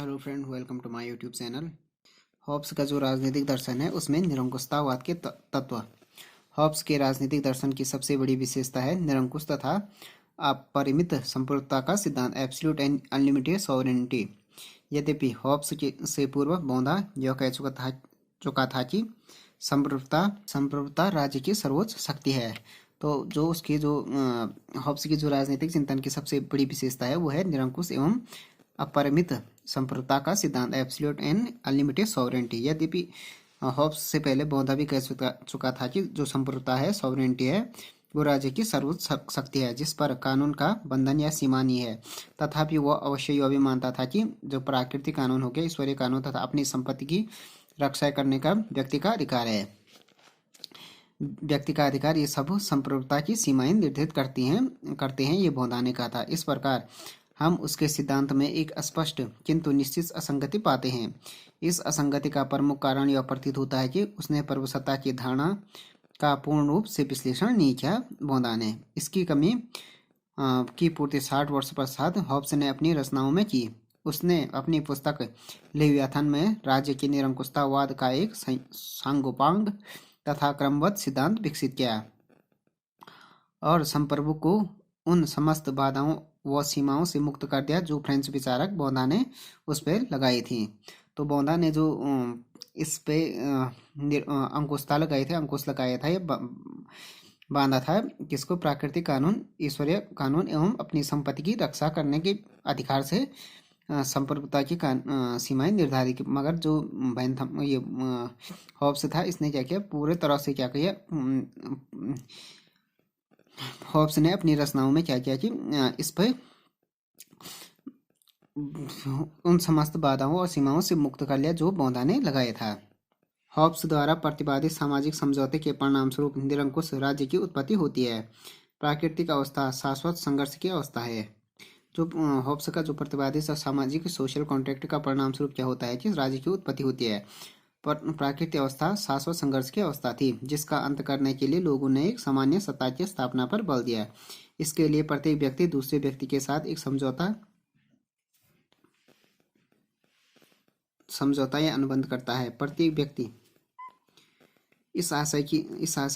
Hello friend, welcome to my YouTube channel. Hobbes का जो राजनीतिक दर्शन है उसमें निरंकुशतावाद के तत्व। हॉब्स के राजनीतिक दर्शन की सबसे बड़ी विशेषता है निरंकुश तथा अपरिमित संप्रभुता का सिद्धांत, एब्सोल्यूट एंड अनलिमिटेड सॉवरेनिटी। यद्यपि हॉब्स के से पूर्व बौद्धा यह कह चुका था कि संप्रभुता राज्य की सर्वोच्च शक्ति है। तो जो उसकी जो हॉब्स की जो राजनीतिक चिंतन की सबसे बड़ी विशेषता है वो है निरंकुश एवं अपरिमित संप्रभुता का सिद्धांत, एब्सोल्यूट एंड अनलिमिटेड सॉवरेनिटी। यद्यपि हॉब्स से पहले बौद्धा भी कह चुका था कि जो संप्रभुता है, सॉवरेनिटी है, वो राज्य की सर्वोच्च शक्ति है जिस पर कानून का बंधन या सीमा नहीं है। तथापि वह अवश्य यह भी मानता था कि जो प्राकृतिक कानून हो गया, ईश्वरीय कानून तथा अपनी संपत्ति की रक्षा करने का व्यक्ति का अधिकार है। व्यक्ति का अधिकार ये सब संप्रभुता की सीमाएं निर्धारित करते हैं, ये बौद्धा ने कहा था। इस प्रकार हम उसके सिद्धांत में एक स्पष्ट किंतु निश्चित असंगति पाते हैं। इस असंगति का प्रमुख कारण यह प्रतीत होता है कि उसने प्रभुसत्ता की धारणा का पूर्ण रूप से विश्लेषण नहीं किया बौद्धा ने। इसकी कमी की पूर्ति 60 वर्ष पश्चात हॉब्स ने अपनी रचनाओं में की। उसने अपनी पुस्तक लेवियाथन में राज्य की निरंकुशतावाद का एक सांगोपांग तथा क्रमबद्ध सिद्धांत विकसित किया और संप्रभु को उन समस्त बाधाओं व सीमाओं से मुक्त कर दिया जो फ्रेंच विचारक बौद्धा ने उस पर लगाई थी। तो बौद्धा ने जो इस पे अंकुश लगाया था, ये बांधा था किसको, प्राकृतिक कानून, ईश्वरीय कानून एवं अपनी संपत्ति की रक्षा करने के अधिकार से संप्रभुता की सीमाएं निर्धारित की। मगर जो बैंथम ये हॉब्स था, इसने क्या किया, पूरे तरह से क्या किया, हॉब्स ने अपनी रचनाओं में क्या किया कि इस पर उन समस्त बाधाओं और सीमाओं से मुक्त कर लिया जो बौद्धा ने लगाया था। हॉब्स द्वारा प्रतिपादित सामाजिक समझौते के परिणाम स्वरूप निरंकुश राज्य की उत्पत्ति होती है। प्राकृतिक अवस्था शाश्वत संघर्ष की अवस्था है। जो हॉब्स का जो प्रतिपादित सामाजिक सोशल कॉन्ट्रैक्ट का परिणाम स्वरूप क्या होता है कि राज्य की उत्पत्ति होती है। प्राकृतिक अवस्था शाश्वत संघर्ष की अवस्था थी जिसका अंत करने के लिए लोगों ने एक सामान्य सत्ता की स्थापना पर बल दिया। इसके लिए प्रत्येक व्यक्ति दूसरे व्यक्ति के साथ एक समझौता या अनुबंध करता है। प्रत्येक व्यक्ति इस आशय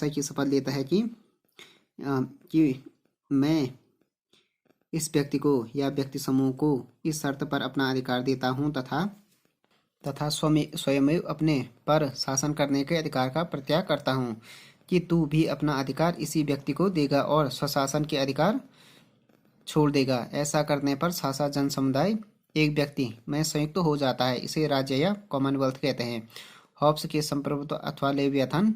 की शपथ लेता है कि मैं इस व्यक्ति को या व्यक्ति समूह को इस शर्त पर अपना अधिकार देता हूँ तथा स्वयं अपने पर शासन करने के अधिकार का प्रत्याग करता हूँ कि तू भी अपना अधिकार इसी व्यक्ति को देगा और स्वशासन के अधिकार छोड़ देगा। ऐसा करने पर सासा जन समुदाय एक व्यक्ति में संयुक्त हो जाता है। इसे राज्य या कॉमनवेल्थ कहते हैं। हॉब्स के संप्रभुत्व अथवा लेवियाथन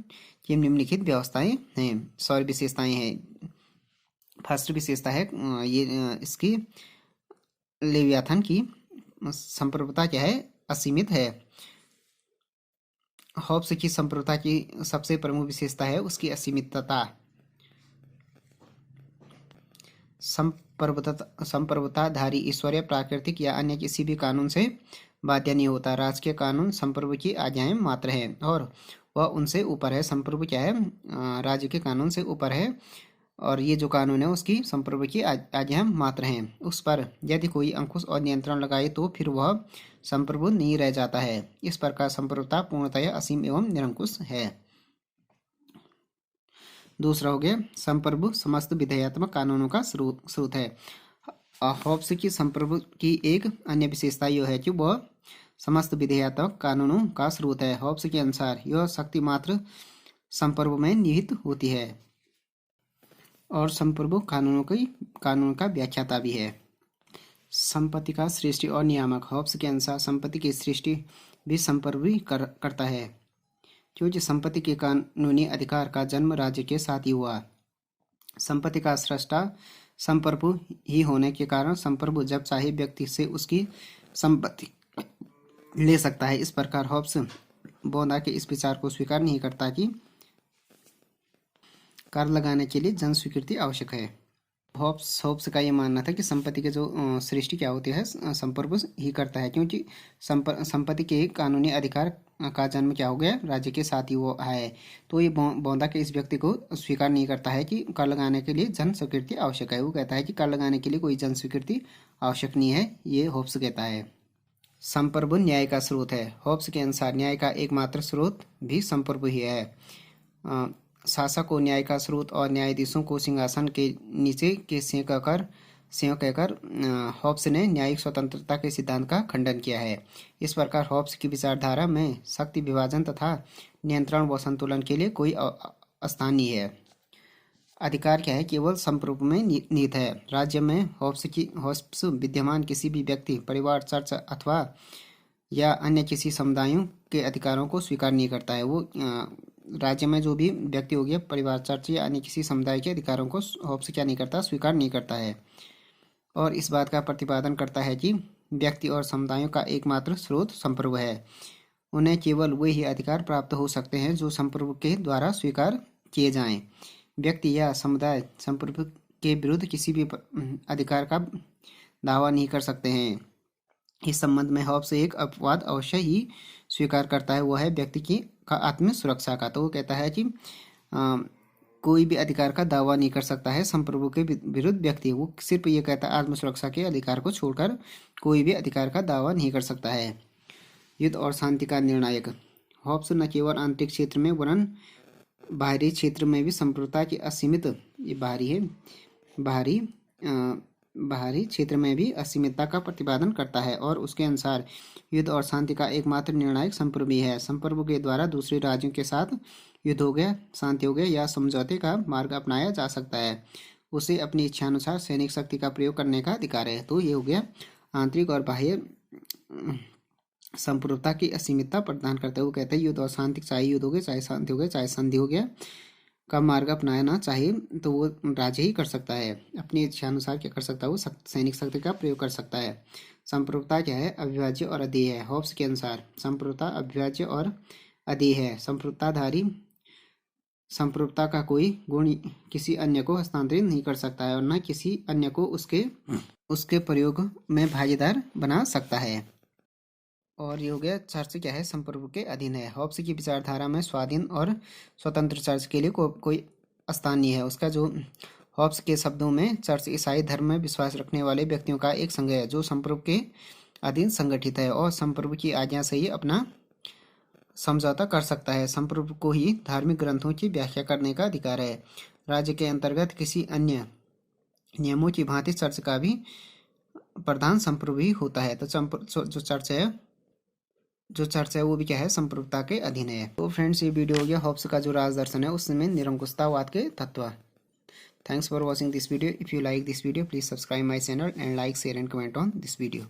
की निम्नलिखित विशेषताएं हैं। फर्स्ट विशेषता है ये इसकी लेवियाथन की संप्रभुता क्या है, असीमित है। हॉब्स की संप्रभुता की सबसे प्रमुख विशेषता है उसकी असीमितता। संप्रभुताधारी ईश्वरीय, प्राकृतिक या अन्य किसी भी कानून से बाध्य नहीं होता। राजकीय कानून संप्रभु की आज्ञाएं मात्र है और वह उनसे ऊपर है। संप्रभु क्या है, राज्य के कानून से ऊपर है और ये जो कानून है उसकी संप्रभु की आज्ञा मात्र हैं। उस पर यदि कोई अंकुश और नियंत्रण लगाए तो फिर वह संप्रभु नहीं रह जाता है। इस प्रकार संप्रभुता पूर्णतया असीम एवं निरंकुश है। दूसरा हो गया, संप्रभु समस्त विधेयात्मक कानूनों का स्रोत है। हॉब्स की संप्रभु की एक अन्य विशेषता यह है कि वह समस्त विधेयात्मक कानूनों का स्रोत है। हॉब्स के अनुसार यह शक्ति मात्र संप्रभु में निहित होती है और संप्रभु कानून का व्याख्याता भी है। संपत्ति का सृष्टि और नियामक। हॉब्स के अनुसार संपत्ति की सृष्टि भी संप्रभु करता है क्योंकि संपत्ति के कानूनी अधिकार का जन्म राज्य के साथ ही हुआ। संपत्ति का सृष्टा संप्रभु ही होने के कारण संप्रभु जब चाहे व्यक्ति से उसकी संपत्ति ले सकता है। इस प्रकार हॉब्स बौद्धा के इस विचार को स्वीकार नहीं करता कि कर लगाने के लिए जन स्वीकृति आवश्यक है। हॉब्स का ये मानना था कि संपत्ति के जो सृष्टि क्या होती है संप्रभु ही करता है क्योंकि संपत्ति के कानूनी अधिकार का जन्म क्या हो गया, राज्य के साथ ही वो है। तो ये बौद्धा के इस व्यक्ति को स्वीकार नहीं करता है कि कर लगाने के लिए जन स्वीकृति आवश्यक है। वो कहता है कि कर लगाने के लिए कोई जन स्वीकृति आवश्यक नहीं है, ये हॉब्स कहता है। संप्रभु न्याय का स्रोत है। हॉब्स के अनुसार न्याय का एकमात्र स्रोत भी संप्रभु ही है। शासक को न्याय का स्रोत और न्यायाधीशों को सिंहासन के नीचे के सिंह कहकर हॉब्स ने न्यायिक स्वतंत्रता के सिद्धांत का खंडन किया है। इस प्रकार हॉब्स की विचारधारा में शक्ति विभाजन तथा नियंत्रण व संतुलन के लिए कोई स्थान नहीं है। अधिकार क्या है? केवल संप्रभु में निहित है। राज्य में हॉब्स विद्यमान किसी भी व्यक्ति, परिवार, चर्च अथवा या अन्य किसी समुदायों के अधिकारों को स्वीकार नहीं करता है। वो राज्य में जो भी व्यक्ति हो गया, परिवार, चर्च या अन्य किसी समुदाय के अधिकारों को हॉब्स क्या नहीं करता? स्वीकार नहीं करता है। और इस बात का प्रतिपादन करता है कि व्यक्ति और समुदायों का एकमात्र स्रोत संप्रभु है। उन्हें केवल वही अधिकार प्राप्त हो सकते हैं जो संप्रभु के द्वारा स्वीकार किए जाएं। व्यक्ति या समुदाय संप्रभु के विरुद्ध किसी भी अधिकार का दावा नहीं कर सकते हैं। इस संबंध में हॉब्स एक अपवाद अवश्य ही स्वीकार करता है, वह है व्यक्ति की आत्म सुरक्षा का। तो वो कहता है कि कोई भी अधिकार का दावा नहीं कर सकता है संप्रभु के विरुद्ध व्यक्ति। वो सिर्फ ये कहता है आत्मसुरक्षा के अधिकार को छोड़कर कोई भी अधिकार का दावा नहीं कर सकता है। युद्ध और शांति का निर्णायक। हॉब्स न केवल आंतरिक क्षेत्र में वरन बाहरी क्षेत्र में भी संप्रभुता की असीमित, ये बाहरी है, बाहरी क्षेत्र में भी असीमितता का प्रतिपादन करता है और उसके अनुसार युद्ध और शांति का एकमात्र निर्णायक संप्रभु है। संप्रभु के द्वारा दूसरे राज्यों के साथ युद्ध हो गया, शांति हो गया या समझौते का मार्ग अपनाया जा सकता है। उसे अपनी इच्छानुसार सैनिक शक्ति का प्रयोग करने का अधिकार है। तो ये हो गया आंतरिक और बाह्य संप्रभुता की असीमितता प्रदान करते हुए कहते हैं युद्ध और शांति, चाहे युद्ध हो गया, चाहे शांति हो गया, चाहे संधि हो गया, का मार्ग अपनाना चाहिए तो वो राज्य ही कर सकता है। अपनी इच्छानुसार क्या कर सकता है? वो सैनिक शक्ति का प्रयोग कर सकता है। संप्रभुता क्या है? अविभाज्य और अधेय है। हॉब्स के अनुसार संप्रभुता अविभाज्य और अधेय है। संप्रभुता का कोई गुण किसी अन्य को हस्तांतरित नहीं कर सकता है और न किसी अन्य को उसके प्रयोग में भागीदार बना सकता है। और ये हो गया चर्च क्या है? संप्रभु के अधीन है। हॉब्स की विचारधारा में स्वाधीन और स्वतंत्र चर्च के लिए कोई स्थान नहीं है। उसका जो हॉब्स के शब्दों में चर्च ईसाई धर्म में विश्वास रखने वाले व्यक्तियों का एक संघ है जो संप्रभु के अधीन संगठित है और संप्रभु की आज्ञा से ही अपना समझौता कर सकता है। संप्रभु को ही धार्मिक ग्रंथों की व्याख्या करने का अधिकार है। राज्य के अंतर्गत किसी अन्य नियमों की भांति चर्च का भी प्रधान संप्रभु ही होता है। तो जो चर्च है वो भी क्या है? संप्रभुता के अधीन है। तो फ्रेंड्स, ये वीडियो हो गया हॉब्स का जो राज दर्शन है उसमें निरंकुशतावाद के तत्व। Thanks for watching this video. If you like this video please subscribe my channel and like, share and comment on this video.